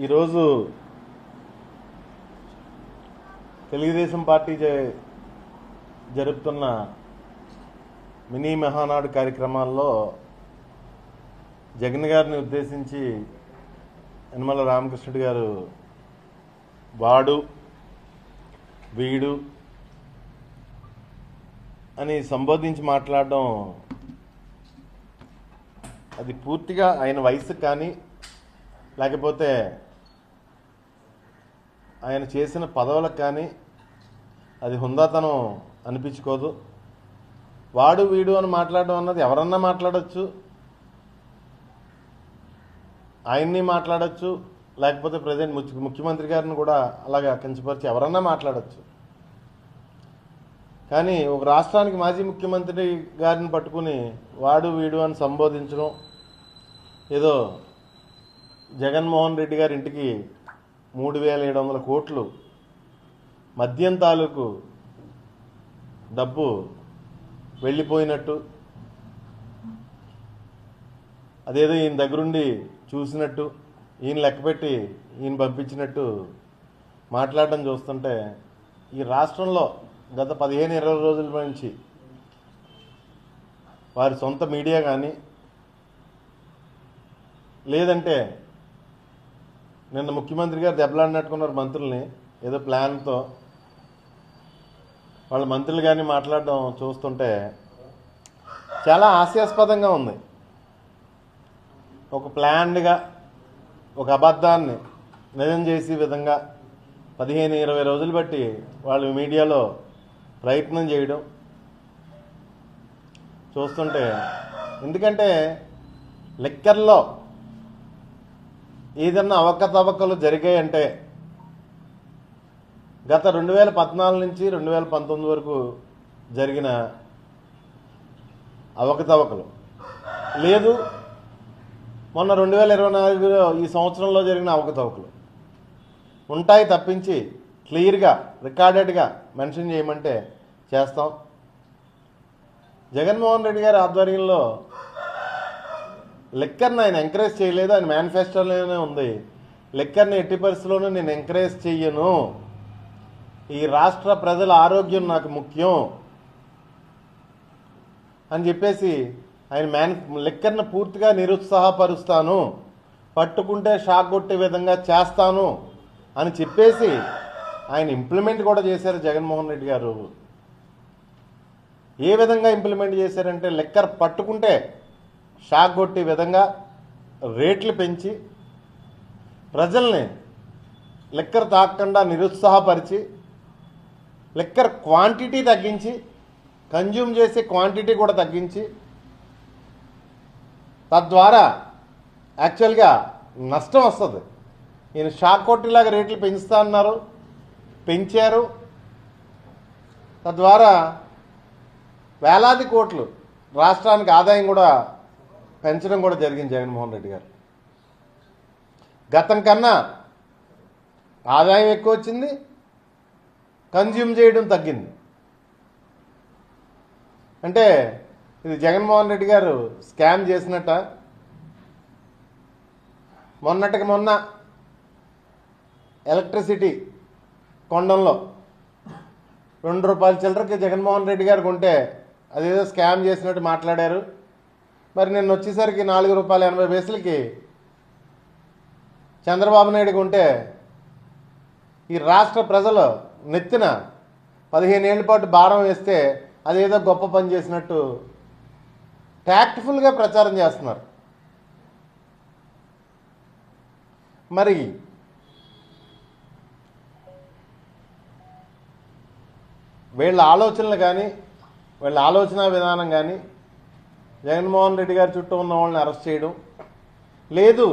ఈరోజు తెలుగుదేశం పార్టీ జరుపుతున్న మినీ మహానాడు కార్యక్రమాల్లో జగన్ గారిని ఉద్దేశించి యనమల రామకృష్ణుడు గారు వాడు వీడు అని సంబోధించి మాట్లాడడం అది పూర్తిగా ఆయన వయసు కానీ లేకపోతే ఆయన చేసిన పదవులకు కానీ అది హుందాతనం అనిపించుకోదు. వాడు వీడు అని మాట్లాడడం అన్నది ఎవరన్నా మాట్లాడచ్చు, ఆయన్ని మాట్లాడచ్చు, లేకపోతే ప్రజెంట్ ముఖ్యమంత్రి గారిని కూడా అలాగా కించపరిచి ఎవరన్నా మాట్లాడచ్చు. కానీ ఒక రాష్ట్రానికి మాజీ ముఖ్యమంత్రి గారిని పట్టుకుని వాడు వీడు అని సంబోధించడం, ఏదో జగన్మోహన్ రెడ్డి గారి ఇంటికి 3,700 కోట్లు మద్యం తాలూకు డబ్బు వెళ్ళిపోయినట్టు, అదేదో ఈయన దగ్గరుండి చూసినట్టు, ఈయన లెక్కపెట్టి ఈయన పంపించినట్టు మాట్లాడడం చూస్తుంటే ఈ రాష్ట్రంలో గత 15-20 రోజుల నుంచి వారి సొంత మీడియా కానీ లేదంటే నిన్న ముఖ్యమంత్రి గారు దెబ్బలాడినట్టుకున్నారు మంత్రుల్ని ఏదో ప్లాన్తో, వాళ్ళ మంత్రులు కానీ మాట్లాడడం చూస్తుంటే చాలా హాస్యాస్పదంగా ఉంది. ఒక ప్లాన్డ్గా ఒక అబద్ధాన్ని నిజం చేసే విధంగా 15-20 రోజులు బట్టి వాళ్ళు మీడియాలో ప్రయత్నం చేయడం చూస్తుంటే, ఎందుకంటే లిక్కర్లో ఏదన్నా అవకతవకలు జరిగాయంటే గత 2014 నుంచి 2019 వరకు జరిగిన అవకతవకలు లేదు, మొన్న 2024 ఈ సంవత్సరంలో జరిగిన అవకతవకలు ఉంటాయి తప్పించి క్లియర్గా రికార్డెడ్గా మెన్షన్ చేయమంటే చేస్తాం. జగన్మోహన్ రెడ్డి గారి ఆధ్వర్యంలో లిక్కర్ని ఆయన ఎంకరేజ్ చేయలేదు, ఆయన మేనిఫెస్టోలోనే ఉంది. లిక్కర్ని ఎట్టి పరిస్థితుల్లోనూ నేను ఎంకరేజ్ చెయ్యను, ఈ రాష్ట్ర ప్రజల ఆరోగ్యం నాకు ముఖ్యం అని చెప్పేసి ఆయన లిక్కర్ని పూర్తిగా నిరుత్సాహపరుస్తాను, పట్టుకుంటే షాక్ కొట్టే విధంగా చేస్తాను అని చెప్పేసి ఆయన ఇంప్లిమెంట్ కూడా చేశారు. జగన్మోహన్ రెడ్డి గారు ఏ విధంగా ఇంప్లిమెంట్ చేశారంటే లిక్కర్ పట్టుకుంటే షాక్ కొట్టే విధంగా రేట్లు పెంచి ప్రజల్ని లిక్కర్ తాగకుండా నిరుత్సాహపరిచి లిక్కర్ క్వాంటిటీ తగ్గించి కన్జ్యూమ్ చేసే క్వాంటిటీ కూడా తగ్గించి తద్వారా యాక్చువల్గా నష్టం వస్తుంది. ఈయన షాక్ కొట్టేలాగా రేట్లు పెంచుతా అన్నారు, పెంచారు. తద్వారా వేలాది కోట్లు రాష్ట్రానికి ఆదాయం కూడా పెంచడం కూడా జరిగింది. జగన్మోహన్ రెడ్డి గారు గతం కన్నా ఆదాయం ఎక్కువ వచ్చింది, కన్జ్యూమ్ చేయడం తగ్గింది. అంటే ఇది జగన్మోహన్ రెడ్డి గారు స్కామ్ చేసినట్ట. మొన్నటికి మొన్న ఎలక్ట్రిసిటీ కొండంలో ₹2 చిల్లరకి జగన్మోహన్ రెడ్డి గారు కొంటే అదేదో స్కామ్ చేసినట్టు మాట్లాడారు. మరి నిన్న వచ్చేసరికి ₹4.80 చంద్రబాబు నాయుడు కొంటే ఈ రాష్ట్ర ప్రజలు నెత్తిన 15 ఏళ్ల పాటు భారం వేస్తే అదేదో గొప్ప పని చేసినట్టు ట్యాక్ట్ఫుల్గా ప్రచారం చేస్తున్నారు. మరి వీళ్ళ ఆలోచనలు కానీ వీళ్ళ ఆలోచన విధానం కానీ జగన్మోహన్ రెడ్డి గారి చుట్టూ ఉన్న వాళ్ళని అరెస్ట్ చేయడం లేదు.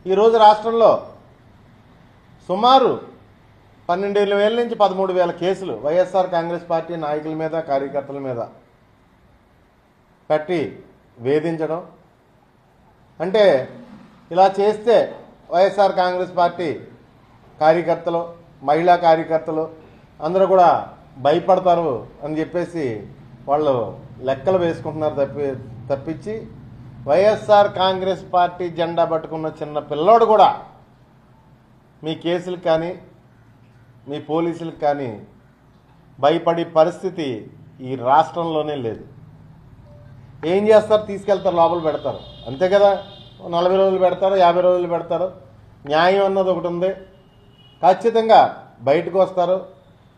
ఈరోజు రాష్ట్రంలో సుమారు 12,000 నుంచి 13,000 కేసులు వైఎస్ఆర్ కాంగ్రెస్ పార్టీ నాయకుల మీద కార్యకర్తల మీద పెట్టి వేధించడం. అంటే ఇలా చేస్తే వైఎస్ఆర్ కాంగ్రెస్ పార్టీ కార్యకర్తలు, మహిళా కార్యకర్తలు అందరూ కూడా భయపడతారు అని చెప్పేసి వాళ్ళు లెక్కలు వేసుకుంటున్నారు తప్పించి వైఎస్ఆర్ కాంగ్రెస్ పార్టీ జెండా పట్టుకున్న చిన్న పిల్లోడు కూడా మీ కేసులకు కానీ మీ పోలీసులకు కానీ భయపడే పరిస్థితి ఈ రాష్ట్రంలోనే లేదు. ఏం చేస్తారు? తీసుకెళ్తారు, లోపల పెడతారు, అంతే కదా. 40 రోజులు పెడతారు, 50 రోజులు పెడతారు. న్యాయం అన్నది ఒకటి ఉంది. ఖచ్చితంగా బయటకు వస్తారు.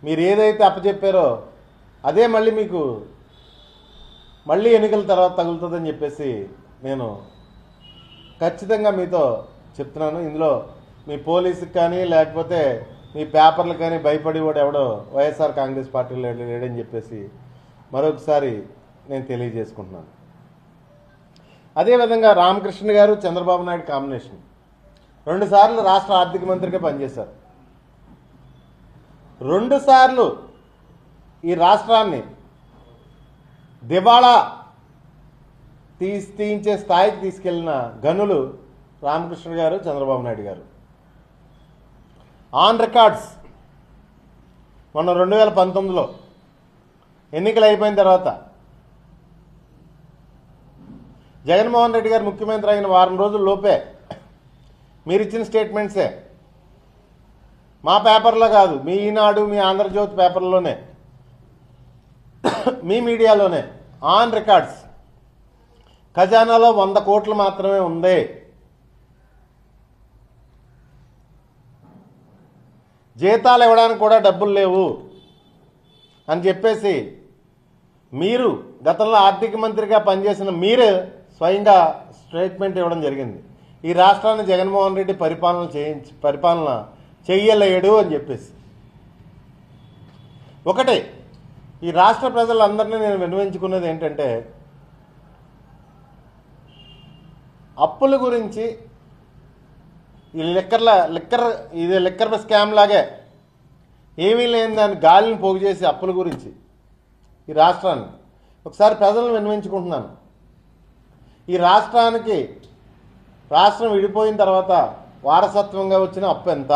మీరు ఏదైతే అప్పచెప్పారో అదే మళ్ళీ మీకు మళ్ళీ ఎన్నికల తర్వాత తగులుతుందని చెప్పేసి నేను ఖచ్చితంగా మీతో చెప్తున్నాను. ఇందులో మీ పోలీసుకి కానీ లేకపోతే మీ పేపర్లు కానీ భయపడి కూడా ఎవడో వైఎస్ఆర్ కాంగ్రెస్ పార్టీలో లేడని చెప్పేసి మరొకసారి నేను తెలియజేసుకుంటున్నాను. అదేవిధంగా రామకృష్ణ గారు చంద్రబాబు నాయుడు కాంబినేషన్ 2 సార్లు రాష్ట్ర ఆర్థిక మంత్రిగా పనిచేశారు. 2 సార్లు ఈ రాష్ట్రాన్ని దివాళా తీయించే స్థాయికి తీసుకెళ్లిన గనులు రామకృష్ణ గారు, చంద్రబాబు నాయుడు గారు. ఆన్ రికార్డ్స్ మొన్న 2019లో ఎన్నికలు అయిపోయిన తర్వాత జగన్మోహన్ రెడ్డి గారు ముఖ్యమంత్రి అయిన వారం రోజుల లోపే మీరు ఇచ్చిన స్టేట్మెంట్సే మా పేపర్లో కాదు, మీ ఈనాడు, మీ ఆంధ్రజ్యోతి పేపర్లోనే, మీ మీడియాలోనే ఆన్ రికార్డ్స్ ఖజానాలో 100 కోట్లు మాత్రమే ఉంది, జీతాలు ఇవ్వడానికి కూడా డబ్బులు లేవు అని చెప్పేసి మీరు గతంలో ఆర్థిక మంత్రిగా పనిచేసిన మీరు స్వయంగా స్టేట్మెంట్ ఇవ్వడం జరిగింది. ఈ రాష్ట్రాన్ని జగన్మోహన్ రెడ్డి పరిపాలన చెయ్యలేడు అని చెప్పేసి. ఒకటే ఈ రాష్ట్ర ప్రజలందరినీ నేను విన్నవించుకున్నది ఏంటంటే, అప్పుల గురించి ఈ లిక్కర్ స్కామ్ లాగే ఏమీ లేని దాన్ని గాలిని పోగు చేసి అప్పుల గురించి ఈ రాష్ట్రాన్ని ఒకసారి ప్రజలను విన్నవించుకుంటున్నాను. ఈ రాష్ట్రం విడిపోయిన తర్వాత వారసత్వంగా వచ్చిన అప్పు ఎంత?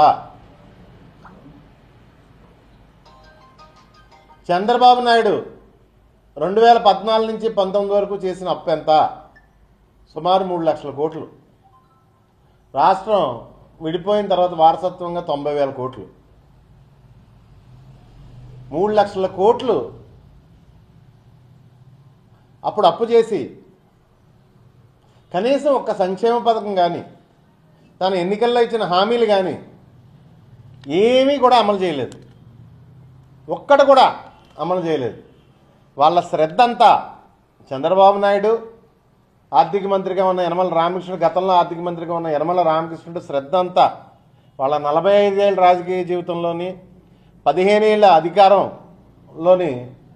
చంద్రబాబు నాయుడు 2014 నుంచి 19 వరకు చేసిన అప్పు ఎంత? సుమారు 3 లక్షల కోట్లు. రాష్ట్రం విడిపోయిన తర్వాత వారసత్వంగా 90,000 కోట్లు. 3 లక్షల కోట్లు అప్పుడు అప్పు చేసి కనీసం ఒక్క సంక్షేమ పథకం కానీ, తన ఎన్నికల్లో ఇచ్చిన హామీలు కానీ ఏమీ కూడా అమలు చేయలేదు. ఒక్కటి కూడా అమలు చేయలేదు. వాళ్ళ శ్రద్ధ అంతా చంద్రబాబు నాయుడు, ఆర్థిక మంత్రిగా ఉన్న యనమల రామకృష్ణుడు, గతంలో ఆర్థిక మంత్రిగా ఉన్న యనమల రామకృష్ణుడు శ్రద్ధ అంతా వాళ్ళ 45 ఏళ్ళ రాజకీయ జీవితంలోని 15 ఏళ్ళ అధికారంలోని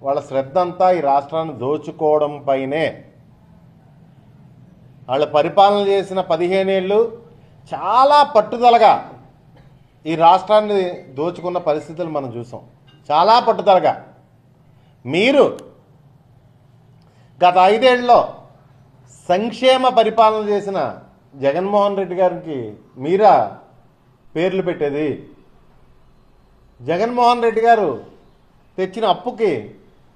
వాళ్ళ శ్రద్ధ అంతా ఈ రాష్ట్రాన్ని దోచుకోవడం పైనే. వాళ్ళు పరిపాలన చేసిన 15 ఏళ్ళు చాలా పట్టుదలగా ఈ రాష్ట్రాన్ని దోచుకున్న పరిస్థితులు మనం చూసాం. చాలా పట్టుదలగా. మీరు గత 5 ఏళ్ళలో సంక్షేమ పరిపాలన చేసిన జగన్మోహన్ రెడ్డి గారికి మీరా పేర్లు పెట్టేది? జగన్మోహన్ రెడ్డి గారు తెచ్చిన అప్పుకి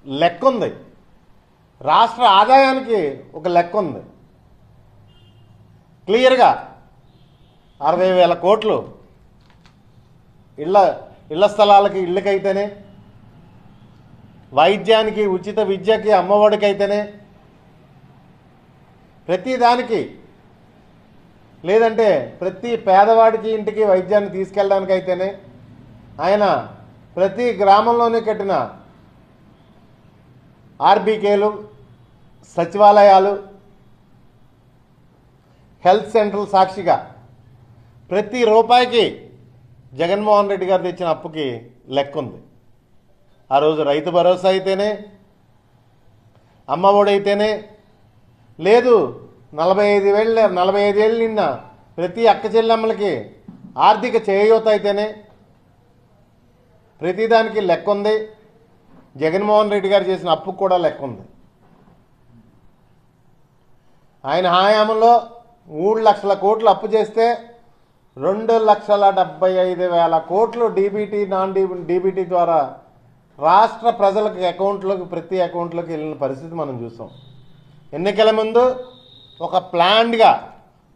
లెక్క ఉంది, రాష్ట్ర ఆదాయానికి ఒక లెక్క ఉంది. క్లియర్గా 60,000 కోట్లు ఇళ్ల స్థలాలకి, ఇళ్ళకైతేనే, వైద్యానికి, ఉచిత విద్యకి, అమ్మఒడికైతేనే, ప్రతి దానికి, లేదంటే ప్రతి పేదవాడికి ఇంటికి వైద్యాన్ని తీసుకెళ్ళడానికైతేనే ఆయన ప్రతి గ్రామంలోనే కట్టిన ఆర్బీకేలు, సచివాలయాలు, హెల్త్ సెంటర్లు సాక్షిగా ప్రతి రూపాయికి జగన్మోహన్ రెడ్డి గారు తెచ్చిన అప్పుకి లెక్క ఉంది. ఆ రోజు రైతు భరోసా అయితేనే, అమ్మఒడి అయితేనే, లేదు 45 ఏళ్ళు నిన్న ప్రతి అక్క చెల్లెమ్మలకి ఆర్థిక చేయూత అయితేనే, ప్రతిదానికి లెక్క ఉంది. జగన్మోహన్ రెడ్డి గారు చేసిన అప్పుకు కూడా లెక్క ఉంది. ఆయన హయాంలో 3 లక్షల కోట్లు అప్పు చేస్తే 2,75,000 కోట్లు డీబీటీ, నాన్ డీబీటీ ద్వారా రాష్ట్ర ప్రజలకు అకౌంట్లోకి, ప్రతి అకౌంట్లోకి వెళ్ళిన పరిస్థితి మనం చూసాం. ఎన్నికల ముందు ఒక ప్లాన్డ్గా,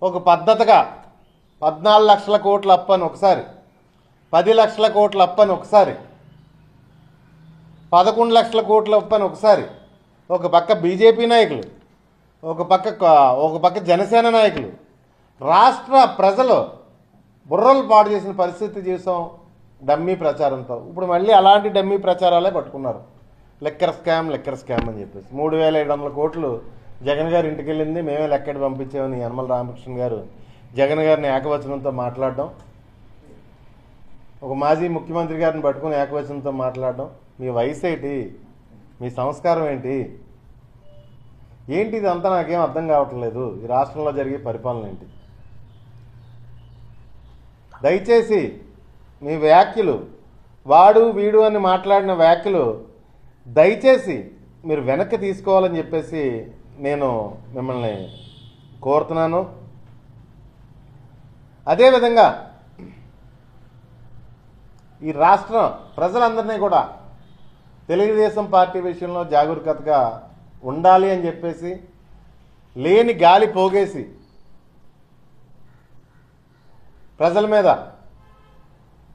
ఒక పద్ధతిగా 14 లక్షల కోట్ల అప్పు అని ఒకసారి 10 లక్షల కోట్ల అప్పని ఒకసారి, 11 లక్షల కోట్ల అప్పని ఒకసారి, ఒక పక్క బీజేపీ నాయకులు, ఒక పక్క జనసేన నాయకులు, రాష్ట్ర ప్రజలు బుర్రలు పాడు చేసిన పరిస్థితి చూసాం డమ్మీ ప్రచారంతో. ఇప్పుడు మళ్ళీ అలాంటి డమ్మీ ప్రచారాలే పట్టుకున్నారు. లెక్కర్ స్కామ్ అని చెప్పేసి 3,700 కోట్లు జగన్ గారు ఇంటికి వెళ్ళింది, మేమే లెక్కడి పంపించామని యనమల రామకృష్ణ గారు జగన్ గారిని ఏకవచనంతో మాట్లాడడం, ఒక మాజీ ముఖ్యమంత్రి గారిని పట్టుకుని ఏకవచనంతో మాట్లాడడం. మీ వయసు ఏంటి, మీ సంస్కారం ఏంటి, ఇదంతా నాకేం అర్థం కావట్లేదు. ఈ రాష్ట్రంలో జరిగే పరిపాలన ఏంటి? దయచేసి మీ వ్యాఖ్యలు, వాడు వీడు అని మాట్లాడిన వ్యాఖ్యలు దయచేసి మీరు వెనక్కి తీసుకోవాలని చెప్పేసి నేను మిమ్మల్ని కోరుతున్నాను. అదేవిధంగా ఈ రాష్ట్ర ప్రజలందరినీ కూడా తెలుగుదేశం పార్టీ విషయంలో జాగరూకతగా ఉండాలి అని చెప్పేసి, లేని గాలి పోగేసి ప్రజల మీద,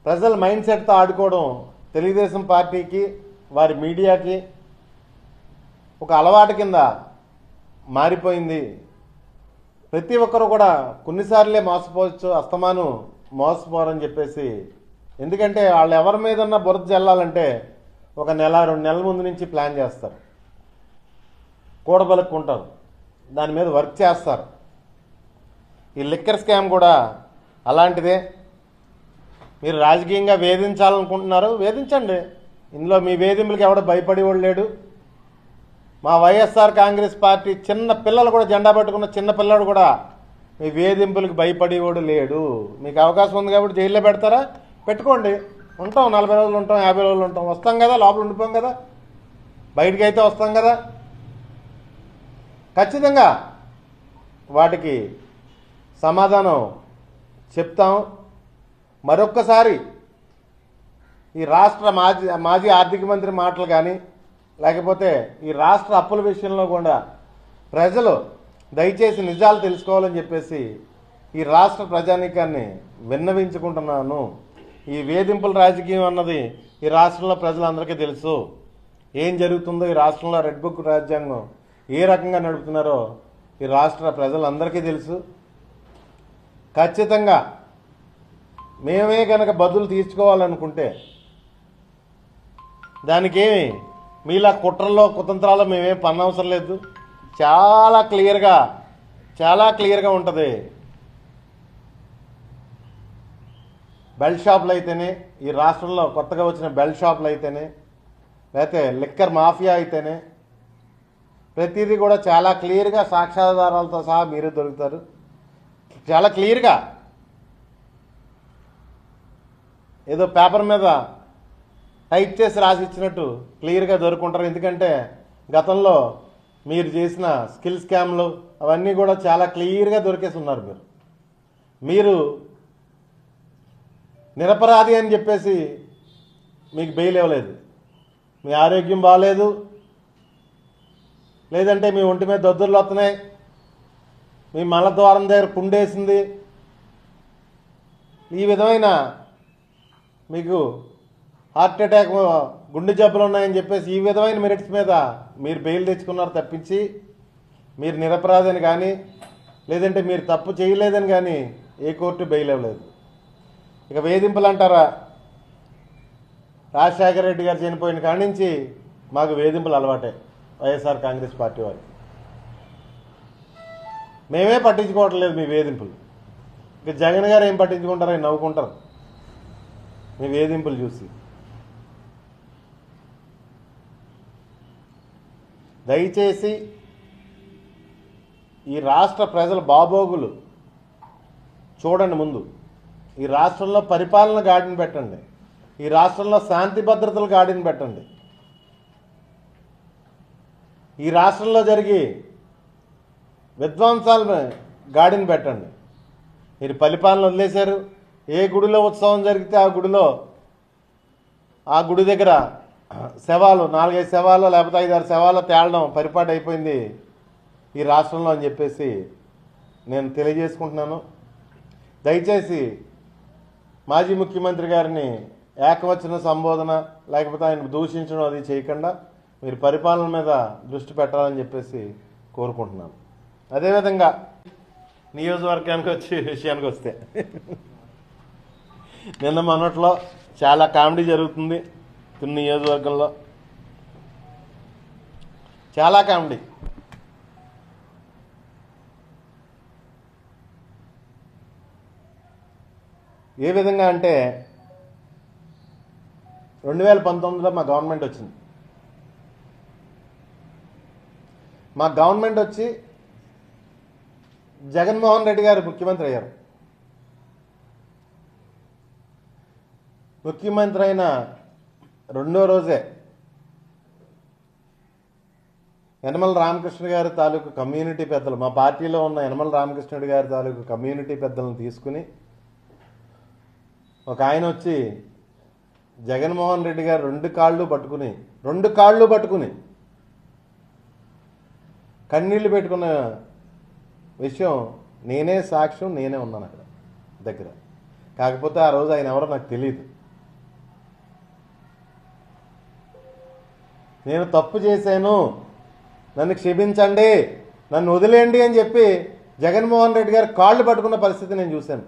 ప్రజల మైండ్ సెట్తో ఆడుకోవడం తెలుగుదేశం పార్టీకి, వారి మీడియాకి ఒక అలవాటు కింద మారిపోయింది. ప్రతి ఒక్కరు కూడా కొన్నిసార్లే మోసపోవచ్చు, అస్తమాను మోసపోరని చెప్పేసి. ఎందుకంటే వాళ్ళు ఎవరి మీదన్నా బురద జల్లాలంటే ఒక నెల 2 నెలల ముందు నుంచి ప్లాన్ చేస్తారు, కూడబలుక్కుంటారు, దాని మీద వర్క్ చేస్తారు. ఈ లిక్కర్ స్కామ్ కూడా అలాంటిదే. మీరు రాజకీయంగా వేధించాలనుకుంటున్నారు, వేధించండి. ఇందులో మీ వేధింపులకి ఎవడో భయపడేవాడు లేడు. మా వైఎస్ఆర్ కాంగ్రెస్ పార్టీ చిన్న పిల్లలు కూడా, జెండా పట్టుకున్న చిన్న పిల్లడు కూడా మీ వేధింపులకు భయపడేవాడు లేడు. మీకు అవకాశం ఉంది కాబట్టి జైల్లో పెడతారా, పెట్టుకోండి. ఉంటాం, 40 రోజులు ఉంటాం, 50 రోజులు ఉంటాం, వస్తాం కదా, లోపల ఉండిపోం కదా, బయటికి అయితే వస్తాం కదా. ఖచ్చితంగా వాటికి సమాధానం చెప్తాం. మరొక్కసారి ఈ రాష్ట్ర మాజీ ఆర్థిక మంత్రి మాటలు కానీ, లేకపోతే ఈ రాష్ట్ర అప్పుల విషయంలో కూడా ప్రజలు దయచేసి నిజాలు తెలుసుకోవాలని చెప్పేసి ఈ రాష్ట్ర ప్రజానీకాన్ని విన్నవించుకుంటున్నాను. ఈ వేధింపుల రాజకీయం అన్నది ఈ రాష్ట్రంలో ప్రజలందరికీ తెలుసు. ఏం జరుగుతుందో ఈ రాష్ట్రంలో రెడ్ బుక్ రాజ్యాంగం ఏ రకంగా నడుపుతున్నారో ఈ రాష్ట్ర ప్రజలందరికీ తెలుసు. ఖచ్చితంగా మేమే కనుక బదులు తీర్చుకోవాలనుకుంటే దానికేమి మీలా కుట్రల్లో కుతంత్రాల్లో మేమేం పన్నవసరం లేదు. చాలా క్లియర్గా ఉంటుంది. బెల్ట్ షాపులు అయితేనే, ఈ రాష్ట్రంలో కొత్తగా వచ్చిన బెల్ట్ షాపులు అయితేనే, లేకపోతే లిక్కర్ మాఫియా అయితేనే, ప్రతిదీ కూడా చాలా క్లియర్గా సాక్ష్యాధారాలతో సహా మీరే దొరుకుతారు. చాలా క్లియర్గా, ఏదో పేపర్ మీద టైప్ చేసి రాసి ఇచ్చినట్టు క్లియర్గా దొరుకుంటారు. ఎందుకంటే గతంలో మీరు చేసిన స్కిల్ స్కామ్లు అవన్నీ కూడా చాలా క్లియర్గా దొరికేసి ఉన్నారు. మీరు నిరపరాధి అని చెప్పేసి మీకు బెయిల్ ఇవ్వలేదు. మీ ఆరోగ్యం బాగాలేదు, లేదంటే మీ ఒంటి మీద దద్దుర్లు వస్తున్నాయి, మీ మలద్వారం దగ్గర పుండేసింది, ఈ విధమైన మీకు హార్ట్ అటాక్, గుండె జబ్బులు ఉన్నాయని చెప్పేసి ఈ విధమైన మెరిట్స్ మీద మీరు బెయిల్ తెచ్చుకున్నారు తప్పించి మీరు నిరపరాధని కానీ, లేదంటే మీరు తప్పు చేయలేదని కానీ ఏ కోర్టు బెయిల్ ఇవ్వలేదు. ఇక వేధింపులు అంటారా, రాజశేఖర రెడ్డి గారు చనిపోయిన కాడి నుంచి మాకు వేధింపులు అలవాటే వైఎస్ఆర్ కాంగ్రెస్ పార్టీ వారు. మేమే పట్టించుకోవట్లేదు మీ వేధింపులు. ఇక జగన్ గారు ఏం పట్టించుకుంటారో నవ్వుకుంటారు మీ వేధింపులు చూసి. దయచేసి ఈ రాష్ట్ర ప్రజల బాగోగులు చూడండి. ముందు ఈ రాష్ట్రంలో పరిపాలన గాడిన పెట్టండి, ఈ రాష్ట్రంలో శాంతి భద్రతలు గాడిన పెట్టండి, ఈ రాష్ట్రంలో జరిగి విధ్వంసాలను గాడిన పెట్టండి. మీరు పరిపాలన వదిలేశారు. ఏ గుడిలో ఉత్సవం జరిగితే ఆ గుడి దగ్గర శవాలు, 4-5 శవాలు లేకపోతే 5-6 శవాలు తేలడం పరిపాటి అయిపోయింది ఈ రాష్ట్రంలో అని చెప్పేసి నేను తెలియజేసుకుంటున్నాను. దయచేసి మాజీ ముఖ్యమంత్రి గారిని ఏకవచన సంబోధన లేకపోతే ఆయన దూషించడం అది చేయకుండా మీరు పరిపాలన మీద దృష్టి పెట్టాలని చెప్పేసి కోరుకుంటున్నాను. అదేవిధంగా నియోజకవర్గానికి విషయానికి వస్తే నిన్న మొన్నట్లో చాలా కామెడీ జరుగుతుంది తుని నియోజకవర్గంలో. చాలా కామెడీ. ఏ విధంగా అంటే 2019లో మా గవర్నమెంట్ వచ్చింది. మా గవర్నమెంట్ వచ్చి జగన్మోహన్ రెడ్డి గారు ముఖ్యమంత్రి అయ్యారు. ముఖ్యమంత్రి అయిన రెండో రోజే యనమల రామకృష్ణ గారి తాలూకు కమ్యూనిటీ పెద్దలు, మా పార్టీలో ఉన్న యనమల రామకృష్ణుడి గారి తాలూకు కమ్యూనిటీ పెద్దలను తీసుకుని ఒక ఆయన వచ్చి జగన్మోహన్ రెడ్డి గారు రెండు కాళ్ళు పట్టుకుని కన్నీళ్లు పెట్టుకున్న విషయం నేనే సాక్ష్యం, నేనే ఉన్నాను అక్కడ దగ్గర. కాకపోతే ఆ రోజు ఆయన ఎవరో నాకు తెలియదు. నేను తప్పు చేశాను, నన్ను క్షమించండి, నన్ను వదిలేయండి అని చెప్పి జగన్మోహన్ రెడ్డి గారు కాళ్ళు పట్టుకున్న పరిస్థితి నేను చూశాను.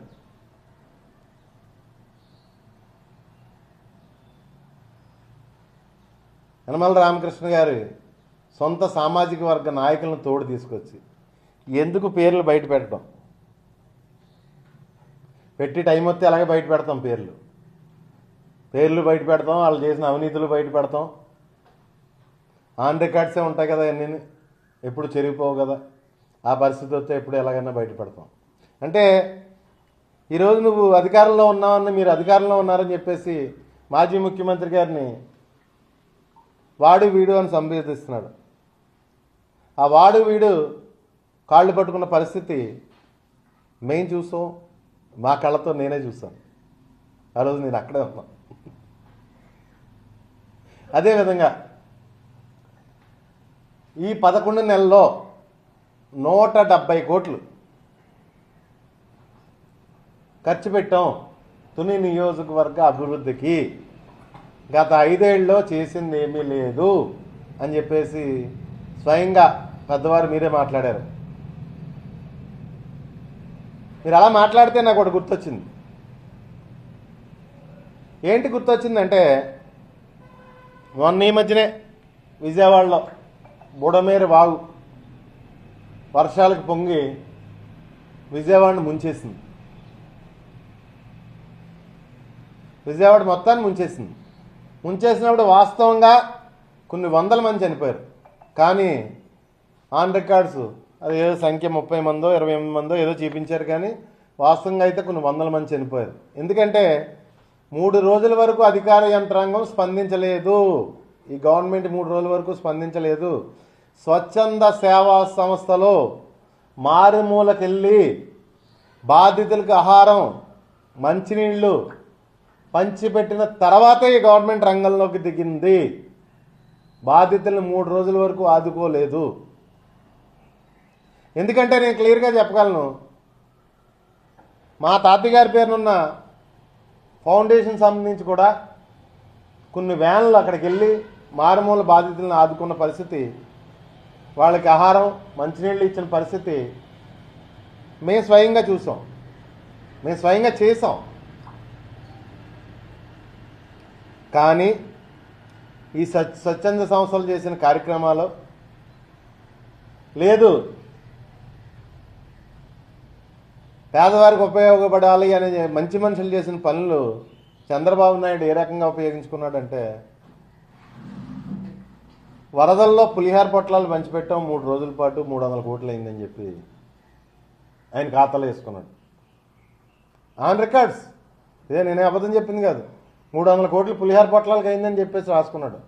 యనమల రామకృష్ణ గారి సొంత సామాజిక వర్గ నాయకులను తోడు తీసుకొచ్చి ఎందుకు పేర్లు బయట పెట్టడం, పెట్టి టైం వస్తే అలాగే బయట పెడతాం, పేర్లు బయట పెడతాం, వాళ్ళు చేసిన అవినీతులు బయట పెడతాం. ఆన్ రికార్డ్సే ఉంటాయి కదా, అన్నీ ఎప్పుడు చెరిగిపోవు కదా. ఆ పరిస్థితి వస్తే ఎప్పుడు ఎలాగైనా బయట పెడతాం. అంటే ఈరోజు నువ్వు అధికారంలో ఉన్నావని, మీరు అధికారంలో ఉన్నారని చెప్పేసి మాజీ ముఖ్యమంత్రి గారిని వాడు వీడు అని సంబోధిస్తున్నాడు. ఆ వాడు వీడు కాళ్ళు పట్టుకున్న పరిస్థితి మేము చూసాం, మా కళ్ళతో నేనే చూసాను. ఆ రోజు నేను అక్కడే ఉన్నాను. అదేవిధంగా ఈ 11 నెలల్లో 170 కోట్లు ఖర్చు పెట్టాం తుని నియోజకవర్గ అభివృద్ధికి. గత 5 ఏళ్ళలో చేసింది ఏమీ లేదు అని చెప్పేసి స్వయంగా పెద్దవారు మీరే మాట్లాడారు. మీరు అలా మాట్లాడితే నాకు ఒకటి గుర్తొచ్చింది. ఏంటి గుర్తొచ్చిందంటే, మొన్న ఈ మధ్యనే విజయవాడలో బుడమేరు వాగు వర్షాలకు పొంగి విజయవాడను ముంచేసింది. విజయవాడ మొత్తాన్ని ముంచేసింది. ముంచేసినప్పుడు వాస్తవంగా కొన్ని వందల మంది చనిపోయారు. కానీ ఆన్ రికార్డ్స్ అది ఏదో సంఖ్య 30 మందో 28 మందో ఏదో చూపించారు. కానీ వాస్తవంగా అయితే కొన్ని వందల మంది చనిపోయారు. ఎందుకంటే 3 రోజుల వరకు అధికార యంత్రాంగం స్పందించలేదు. ఈ గవర్నమెంట్ 3 రోజుల వరకు స్పందించలేదు. స్వచ్ఛంద సేవా సంస్థలో మారుమూలకెళ్ళి బాధితులకు ఆహారం, మంచినీళ్లు పంచిపెట్టిన తర్వాతే ఈ గవర్నమెంట్ రంగంలోకి దిగింది. బాధితులను 3 రోజుల వరకు ఆదుకోలేదు. ఎందుకంటే నేను క్లియర్గా చెప్పగలను, మా తాతగారి పేరునున్న ఫౌండేషన్ సంబంధించి కూడా కొన్ని వ్యాన్లు అక్కడికి వెళ్ళి మారుమూల బాధితులను ఆదుకున్న పరిస్థితి, వాళ్ళకి ఆహారం మంచినీళ్ళు ఇచ్చిన పరిస్థితి మేము స్వయంగా చూసాం, మేము స్వయంగా చేసాం. కానీ ఈ స్వచ్ఛంద సంస్థలు చేసిన కార్యక్రమాలు లేదు, పేదవారికి ఉపయోగపడాలి అనే మంచి మనుషులు చేసిన పనులు చంద్రబాబు నాయుడు ఏ రకంగా ఉపయోగించుకున్నాడంటే, వరదల్లో పులిహార పొట్లాలు పంచిపెట్టాం 3 రోజుల పాటు 300 కోట్లు అయిందని చెప్పి ఆయన ఖాతాలో వేసుకున్నాడు. ఆన్ రికార్డ్స్, ఇదే నేనే అబద్ధం చెప్పింది కాదు. 300 కోట్లు పులిహార పొట్లాలకు అయిందని చెప్పేసి రాసుకున్నాడు.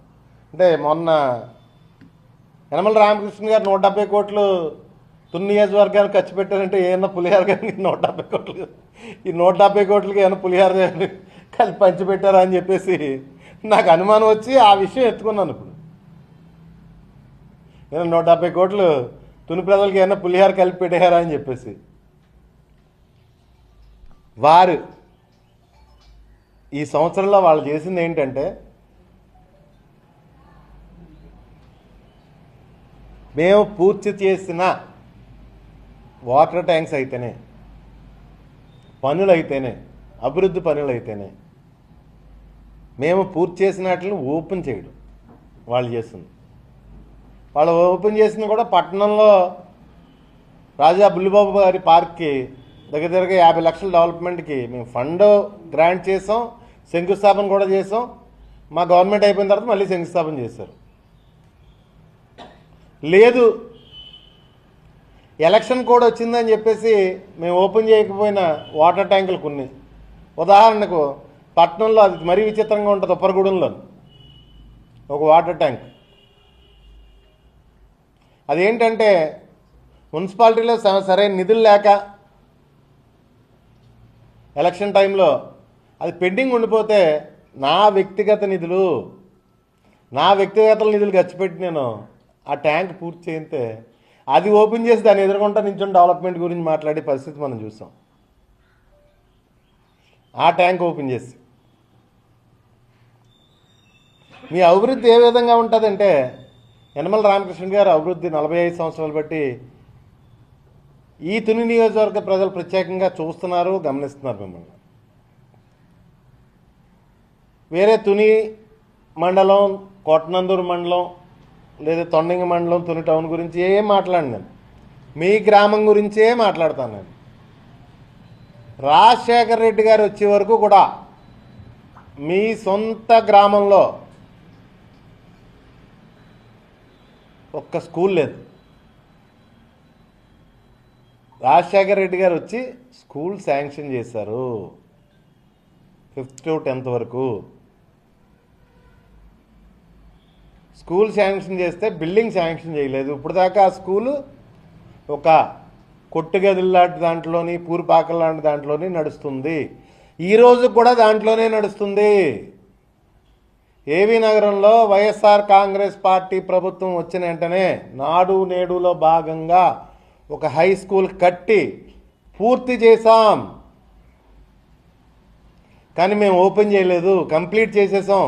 అంటే మొన్న యనమల రామకృష్ణ గారు 170 కోట్లు తుని నియోజకవర్గానికి ఖర్చు పెట్టారంటే ఏమన్నా పులిహార కానీ 170 కోట్లు, ఈ 170 కోట్లకి ఏమైనా పులిహార కలిపి పంచిపెట్టారా అని చెప్పేసి నాకు అనుమానం వచ్చి ఆ విషయం ఎత్తుకున్నాను. ఇప్పుడు నేను 170 కోట్లు తుని ప్రజలకి ఏమైనా పులిహార కలిపి పెట్టారా అని చెప్పేసి వారు ఈ సంవత్సరంలో వాళ్ళు చేసింది ఏంటంటే, మేము పూర్తి చేసిన వాటర్ ట్యాంక్స్ అయితేనే, పనులైతేనే, అభివృద్ధి పనులైతేనే మేము పూర్తి చేసిన వాటిని ఓపెన్ చేయడం వాళ్ళు చేస్తుంది. వాళ్ళు ఓపెన్ చేసింది కూడా పట్టణంలో రాజా బుల్లిబాబు గారి పార్క్కి దగ్గర 50 లక్షల డెవలప్మెంట్కి మేము ఫండ్ గ్రాంట్ చేసాం, శంకుస్థాపన కూడా చేసాం. మా గవర్నమెంట్ అయిపోయిన తర్వాత మళ్ళీ శంకుస్థాపన చేశారు. లేదు, ఎలక్షన్ కోడ్ వచ్చిందని చెప్పేసి మేము ఓపెన్ చేయకపోయిన వాటర్ ట్యాంకులు కొన్ని, ఉదాహరణకు పట్టణంలో అది మరీ విచిత్రంగా ఉంటుంది. ఉప్పరగూడెంలో ఒక వాటర్ ట్యాంక్, అదేంటంటే మున్సిపాలిటీలో సరైన నిధులు లేక ఎలక్షన్ టైంలో అది పెండింగ్ ఉండిపోతే నా వ్యక్తిగత నిధులు ఖర్చు పెట్టి నేను ఆ ట్యాంక్ పూర్తి చేయితే అది ఓపెన్ చేసి దాన్ని ఎదుర్కొంటా నించుని డెవలప్మెంట్ గురించి మాట్లాడే పరిస్థితి మనం చూసాం. ఆ ట్యాంక్ ఓపెన్ చేసి మీ అభివృద్ధి ఏ విధంగా ఉంటుందంటే, యనమల రామకృష్ణ గారు అభివృద్ధి 45 సంవత్సరాలు బట్టి ఈ తుని నియోజకవర్గ ప్రజలు ప్రత్యేకంగా చూస్తున్నారు, గమనిస్తున్నారు మిమ్మల్ని. వేరే తుని మండలం, కోటనందూరు మండలం లేదా తొండంగి మండలం, తుని టౌన్ గురించి ఏం మాట్లాడినాను నేను, మీ గ్రామం గురించే మాట్లాడతాను నేను. రాజశేఖర్ రెడ్డి గారు వచ్చే వరకు కూడా మీ సొంత గ్రామంలో ఒక్క స్కూల్ లేదు. రాజశేఖర్ రెడ్డి గారు వచ్చి స్కూల్ శాంక్షన్ చేశారు 5th to 10th వరకు. స్కూల్ శాంక్షన్ చేస్తే బిల్డింగ్ శాంక్షన్ చేయలేదు. ఇప్పుడు దాకా ఆ స్కూలు ఒక కొట్టుగదులు లాంటి దాంట్లోని, పూరిపాకల లాంటి దాంట్లోని నడుస్తుంది. ఈరోజు కూడా దాంట్లోనే నడుస్తుంది. ఏవీ నగరంలో వైఎస్ఆర్ కాంగ్రెస్ పార్టీ ప్రభుత్వం వచ్చిన వెంటనే నాడు నేడులో భాగంగా ఒక హై స్కూల్ కట్టి పూర్తి చేశాం. కానీ మేము ఓపెన్ చేయలేదు, కంప్లీట్ చేసేసాం.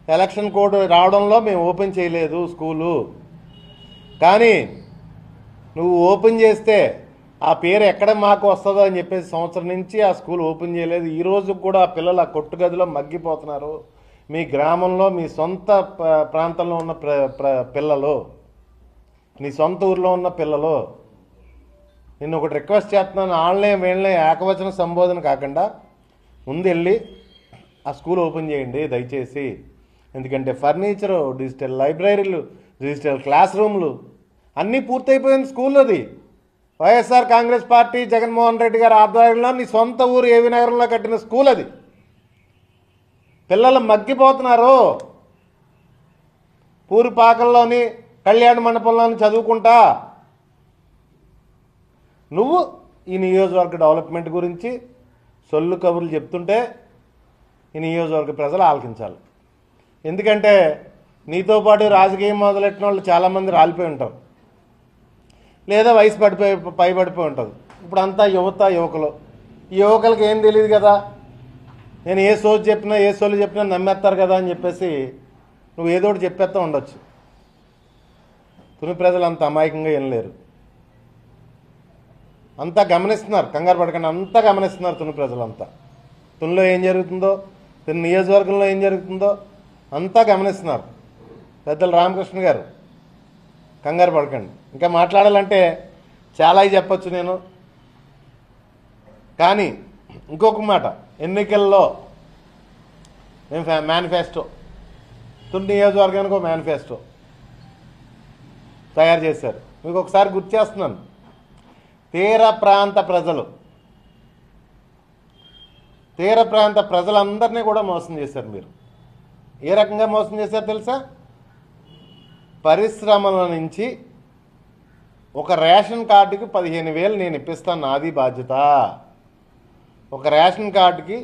ఎలక్షన్ కోడ్ రావడంలో మేము ఓపెన్ చేయలేదు స్కూలు. కానీ నువ్వు ఓపెన్ చేస్తే ఆ పేరు ఎక్కడ మాకు వస్తుందో అని చెప్పేసి సంవత్సరం నుంచి ఆ స్కూల్ ఓపెన్ చేయలేదు. ఈరోజు కూడా ఆ పిల్లలు ఆ కొట్టుగదిలో మగ్గిపోతున్నారు. మీ గ్రామంలో, మీ సొంత ప్రాంతంలో ఉన్న పిల్లలు, నీ సొంత ఊర్లో ఉన్న పిల్లలు. నేను ఒకటి రిక్వెస్ట్ చేస్తున్నాను, వాళ్ళనే వీళ్ళనే ఏకవచన సంబోధన కాకుండా ముందు వెళ్ళి ఆ స్కూల్ ఓపెన్ చేయండి దయచేసి. ఎందుకంటే ఫర్నిచరు, డిజిటల్ లైబ్రరీలు, డిజిటల్ క్లాస్ రూమ్లు అన్నీ పూర్తయిపోయింది స్కూల్. అది వైఎస్ఆర్ కాంగ్రెస్ పార్టీ జగన్మోహన్ రెడ్డి గారి ఆధ్వర్యంలో నీ సొంత ఊరు ఏవీ నగరంలో కట్టిన స్కూల్ అది. పిల్లలు మగ్గిపోతున్నారు. పూరిపాకల్లోని, కళ్యాణ మండపంలోని చదువుకుంటా. నువ్వు ఈ నియోజకవర్గ డెవలప్మెంట్ గురించి సొల్లు కబుర్లు చెప్తుంటే ఈ నియోజకవర్గ ప్రజలు ఆలకించాలి. ఎందుకంటే నీతో పాటు రాజకీయం మొదలెట్టిన వాళ్ళు చాలామంది రాలిపోయి ఉంటారు, లేదా వయసు పైబడిపోయి ఉంటుంది. ఇప్పుడు అంతా యువకులు. ఈ యువకులకి ఏం తెలియదు కదా, నేను ఏ సోజు చెప్పినా, ఏ సోలు చెప్పినా నమ్మేస్తారు కదా అని చెప్పేసి నువ్వు ఏదో ఒకటి చెప్పేస్తా ఉండొచ్చు. తుని ప్రజలు అంత అమాయకంగా ఏం లేరు, అంతా గమనిస్తున్నారు. కంగారు పడకండి, అంతా గమనిస్తున్నారు తుని ప్రజలంతా. తునిలో ఏం జరుగుతుందో, తుని నియోజకవర్గంలో ఏం జరుగుతుందో అంతా గమనిస్తున్నారు. పెద్దలు రామకృష్ణ గారు, కంగారు పడకండి. ఇంకా మాట్లాడాలంటే చాలా చెప్పచ్చు నేను. కానీ ఇంకొక మాట, ఎన్నికల్లో మేము మేనిఫెస్టో, తుని నియోజకవర్గానికి ఒక మేనిఫెస్టో తయారు చేశారు. మీకు ఒకసారి గుర్తు చేస్తున్నాను. తీర ప్రాంత ప్రజలందరినీ కూడా మోసం చేశారు మీరు. ఏ రకంగా మోసం చేశారు తెలుసా? పరిశ్రమల నుంచి ఒక రేషన్ కార్డుకి 15,000 నేను ఇప్పిస్తాను, నాది బాధ్యత. ఒక రేషన్ కార్డుకి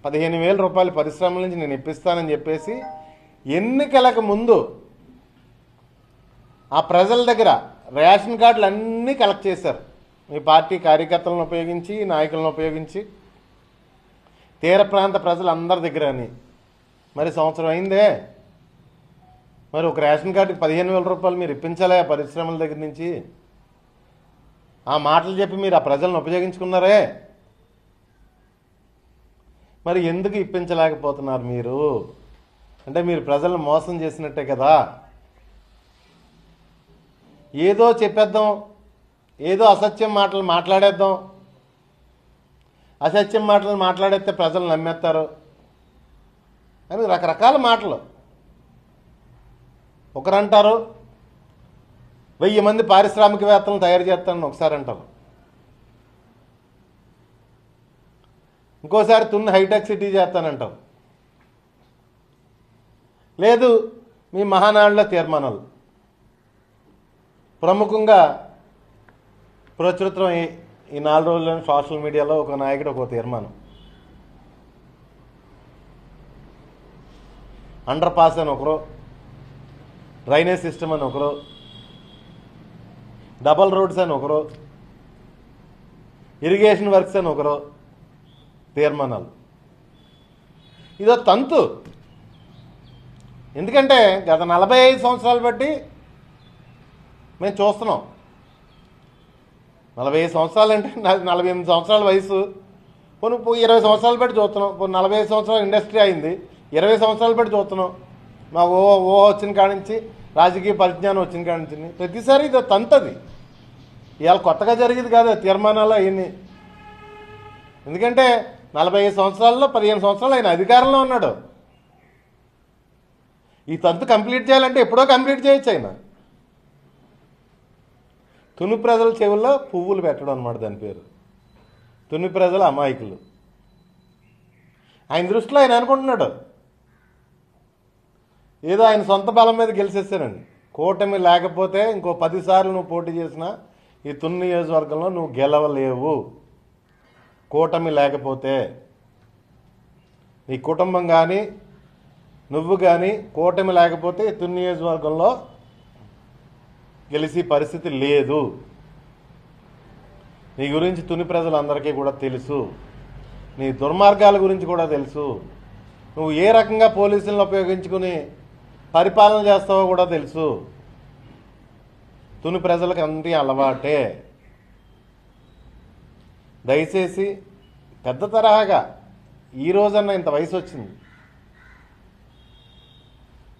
15,000 రూపాయలు పరిశ్రమల నుంచి నేను ఇప్పిస్తానని చెప్పేసి ఎన్నికలకు ముందు ఆ ప్రజల దగ్గర రేషన్ కార్డులు అన్నీ కలెక్ట్ చేశారు. మీ పార్టీ కార్యకర్తలను ఉపయోగించి, నాయకులను ఉపయోగించి తీర ప్రాంత ప్రజలందరి దగ్గర అని. మరి సంవత్సరం అయిందే, మరి ఒక రేషన్ కార్డుకి 15,000 రూపాయలు మీరు ఇప్పించాలే పరిశ్రమల దగ్గర నుంచి. ఆ మాటలు చెప్పి మీరు ఆ ప్రజలను ఉపయోగించుకున్నారే, మరి ఎందుకు ఇప్పించలేకపోతున్నారు మీరు? అంటే మీరు ప్రజలను మోసం చేసినట్టే కదా. ఏదో చెప్పేద్దాం, ఏదో అసత్యం మాటలు మాట్లాడేద్దాం, అసత్యం మాటలు మాట్లాడేస్తే ప్రజలు నమ్మేస్తారు అని రకరకాల మాటలు. ఒకరంటారు 1000 మంది పారిశ్రామికవేత్తలను తయారు చేస్తానని ఒకసారి అంటారు, ఇంకోసారి తున్ని హైటెక్ సిటీ చేస్తానంటారు. లేదు మీ మహానాడుల తీర్మానాలు ప్రముఖంగా ప్రచురితం ఈ 4 రోజుల్లోని సోషల్ మీడియాలో ఒక నాయకుడు ఒక తీర్మానం, అండర్ పాస్ అని ఒకరు, డ్రైనేజ్ సిస్టమ్ అని ఒకరు, డబల్ రోడ్స్ అని ఒకరు, ఇరిగేషన్ వర్క్స్ అని ఒకరు తీర్మానాలు. ఇదో తంతు. ఎందుకంటే గత 45 సంవత్సరాలు బట్టి మేము చూస్తున్నాం. 45 సంవత్సరాలు అంటే 48 సంవత్సరాల వయసు, పోనీ 20 సంవత్సరాలు బట్టి చూస్తున్నాం. పోనీ 45 సంవత్సరాలు ఇండస్ట్రీ అయింది, 20 సంవత్సరాలు బట్టి చూస్తున్నాం. మాకు ఓ వచ్చిన కాడి నుంచి, రాజకీయ పరిజ్ఞానం వచ్చిన కాడి నుంచి ప్రతిసారి ఇది తంతది. ఇవాళ కొత్తగా జరిగేది కాదు తీర్మానాలు అవన్నీ. ఎందుకంటే 45 సంవత్సరాల్లో 15 సంవత్సరాలు ఆయన అధికారంలో ఉన్నాడు. ఈ తంతు కంప్లీట్ చేయాలంటే ఎప్పుడో కంప్లీట్ చేయొచ్చు ఆయన. తుని ప్రజల చెవుల్లో పువ్వులు పెట్టడం అనమాట దాని పేరు. తుని ప్రజల అమాయకులు. ఆయన దృష్టిలో ఆయన అనుకుంటున్నాడు ఏదో ఆయన సొంత బలం మీద గెలిచేస్తానండి. కూటమి లేకపోతే ఇంకో 10 సార్లు నువ్వు పోటీ చేసినా ఈ తుని నియోజకవర్గంలో నువ్వు గెలవలేవు. కూటమి లేకపోతే నీ కుటుంబం కానీ నువ్వు కానీ కూటమి లేకపోతే తుని నియోజకవర్గంలో గెలిచి పరిస్థితి లేదు. నీ గురించి తుని ప్రజలందరికీ కూడా తెలుసు, నీ దుర్మార్గాల గురించి కూడా తెలుసు, నువ్వు ఏ రకంగా పోలీసులను ఉపయోగించుకుని పరిపాలన చేస్తావో కూడా తెలుసు. తుని ప్రజలకు అన్నీ అలవాటే. దయచేసి పెద్ద తరహాగా ఈ రోజన్నా ఇంత వయసు వచ్చింది,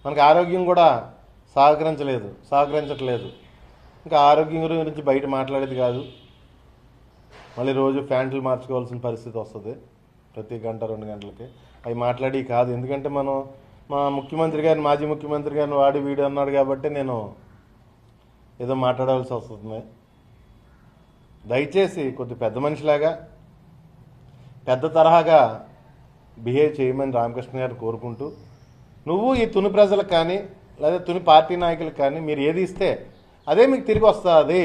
మనకు ఆరోగ్యం కూడా సహకరించట్లేదు. ఇంకా ఆరోగ్యం గురించి బయట మాట్లాడేది కాదు. మళ్ళీ రోజు ప్యాంట్లు మార్చుకోవాల్సిన పరిస్థితి వస్తుంది ప్రతి గంట 2 గంటలకి. అవి మాట్లాడి కాదు. ఎందుకంటే మనం మా ముఖ్యమంత్రి గారిని, మాజీ ముఖ్యమంత్రి గారిని వాడి వీడు అన్నాడు కాబట్టి నేను ఏదో మాట్లాడాల్సి వస్తుంది. దయచేసి కొద్ది పెద్ద మనిషిలాగా పెద్ద తరహాగా బిహేవ్ చేయమని రామకృష్ణ గారు కోరుకుంటూ, నువ్వు ఈ తుని ప్రజలకు కానీ లేదా తుని పార్టీ నాయకులకు కానీ మీరు ఏది ఇస్తే అదే మీకు తిరిగి వస్తుంది.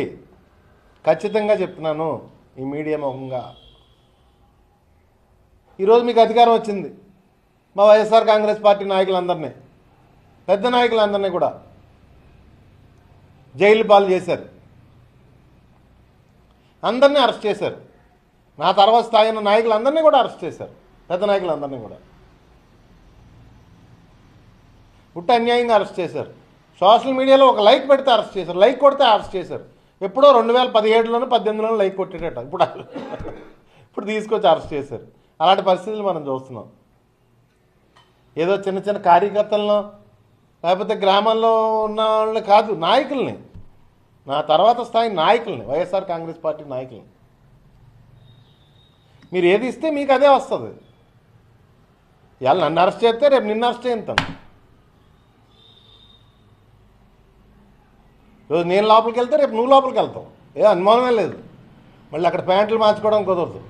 ఖచ్చితంగా చెప్తున్నాను ఈ మీడియా ముఖంగా. ఈరోజు మీకు అధికారం వచ్చింది, మా వైఎస్ఆర్ కాంగ్రెస్ పార్టీ నాయకులందరినీ, పెద్ద నాయకులందరినీ కూడా జైలు పాలు చేశారు, అందరినీ అరెస్ట్ చేశారు. నా తర్వాత స్థాయి ఉన్న నాయకులందరినీ కూడా అరెస్ట్ చేశారు, పెద్ద నాయకులందరినీ కూడా పుట్టి అన్యాయంగా అరెస్ట్ చేశారు. సోషల్ మీడియాలో ఒక లైక్ పెడితే అరెస్ట్ చేశారు, లైక్ కొడితే అరెస్ట్ చేశారు. ఎప్పుడో 2017లోనూ 18లోనూ లైక్ కొట్టేటట, ఇప్పుడు తీసుకొచ్చి అరెస్ట్ చేశారు. అలాంటి పరిస్థితులు మనం చూస్తున్నాం. ఏదో చిన్న చిన్న కార్యకర్తలను లేకపోతే గ్రామాల్లో ఉన్న వాళ్ళని కాదు, నాయకుల్ని, నా తర్వాత స్థాయి నాయకుల్ని, వైఎస్ఆర్ కాంగ్రెస్ పార్టీ నాయకుల్ని మీరు ఏది ఇస్తే మీకు అదే వస్తుంది. ఇవాళ నన్ను అరెస్ట్ చేస్తే రేపు నిన్ను అరెస్ట్ చేస్తాను. రోజు నేను లోపలికి వెళ్తే రేపు నువ్వు లోపలికి వెళ్తావు. ఏ అనుమానమే లేదు. మళ్ళీ అక్కడ ప్యాంట్లు మార్చుకోవడం కుదరదు.